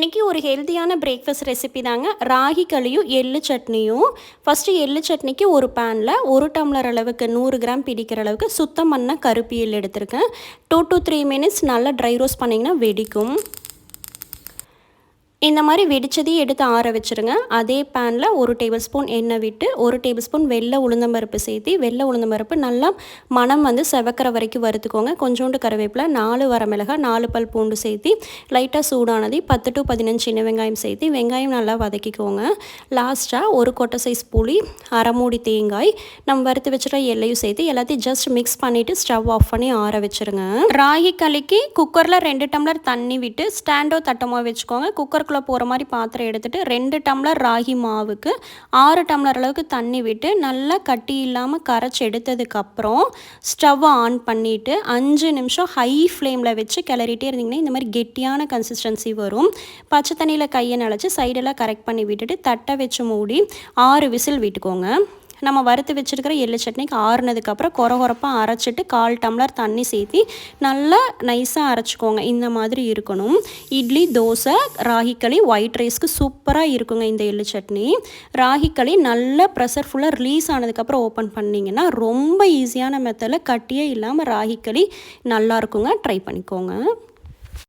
இன்றைக்கி ஒரு ஹெல்த்தியான பிரேக்ஃபாஸ்ட் ரெசிபி தாங்க. ராகி களியும் எள்ளு சட்னியும். ஃபஸ்ட்டு எள்ளு சட்னிக்கு ஒரு பேனில் 1 டம்ளர் அளவுக்கு 100 கிராம் பிடிக்கிற அளவுக்கு சுத்தம் பண்ண கருப்பு எள் எடுத்திருக்கேன். 2 to 3 மினிட்ஸ் நல்லா ட்ரை ரோஸ்ட் பண்ணிங்கன்னா வெடிக்கும். இந்த மாதிரி வெடிச்சதையும் எடுத்து ஆற வச்சுருங்க. அதே பேனில் 1 டேபிள் ஸ்பூன் எண்ணெய் விட்டு 1 டேபிள் ஸ்பூன் வெள்ளை உளுந்தம்பருப்பு சேர்த்து வெள்ளை உளுந்தம்பருப்பு நல்லா மணம் செவக்கிற வரைக்கும் வறுத்துக்கோங்க. கொஞ்சோண்டு கருவேப்பிலை, 4 வரமிளகாய், 4 பல் பூண்டு சேர்த்து லைட்டாக சூடானது 10 to 15 சின்ன வெங்காயம் சேர்த்து வெங்காயம் நல்லா வதக்கிக்கோங்க. லாஸ்ட்டாக 1 கொட்டை சைஸ் புளி, அரை மூடி தேங்காய், நம்ம வறுத்து வச்சுற எல்லையும் சேர்த்து எல்லாத்தையும் ஜஸ்ட் மிக்ஸ் பண்ணிவிட்டு ஸ்டவ் ஆஃப் பண்ணி ஆற வச்சுருங்க. ராகி களிக்கு குக்கரில் 2 டம்ளர் தண்ணி விட்டு ஸ்டாண்டோ தட்டமாக வச்சுக்கோங்க. குக்கர் போகிற மாதிரி பாத்திரம் எடுத்துகிட்டு 2 டம்ளர் ராகி மாவுக்கு 6 டம்ளர் அளவுக்கு தண்ணி விட்டு நல்லா கட்டி இல்லாமல் கரைச்சி எடுத்ததுக்கப்புறம் ஸ்டவ்வை ஆன் பண்ணிவிட்டு 5 நிமிஷம் ஹை ஃப்ளேமில் வச்சு கிளறிட்டே இருந்திங்கன்னா இந்த மாதிரி கெட்டியான கன்சிஸ்டன்சி வரும். பச்சை தண்ணியில் கையை நினச்சி சைடெல்லாம் கரெக்ட் பண்ணி விட்டுட்டு தட்டை வச்சு மூடி 6 விசில் விட்டுக்கோங்க. நம்ம வறுத்து வச்சுருக்கிற எள்ளு சட்னிக்கு ஆறுனதுக்கப்புறம் கொரகொரப்பாக அரைச்சிட்டு 1/4 டம்ளர் தண்ணி சேர்த்து நல்லா நைஸாக அரைச்சிக்கோங்க. இந்த மாதிரி இருக்கணும். இட்லி, தோசை, ராகி களி, ஒயிட் ரைஸ்க்கு சூப்பராக இருக்குங்க இந்த எள்ளு சட்னி. ராகி களி நல்லா ப்ரெஷர் ஃபுல்லாக ரிலீஸ் ஆனதுக்கப்புறம் ஓப்பன் பண்ணிங்கன்னா ரொம்ப ஈஸியான மெத்தடில் கட்டியே இல்லாமல் ராகி களி நல்லா இருக்குங்க. ட்ரை பண்ணிக்கோங்க.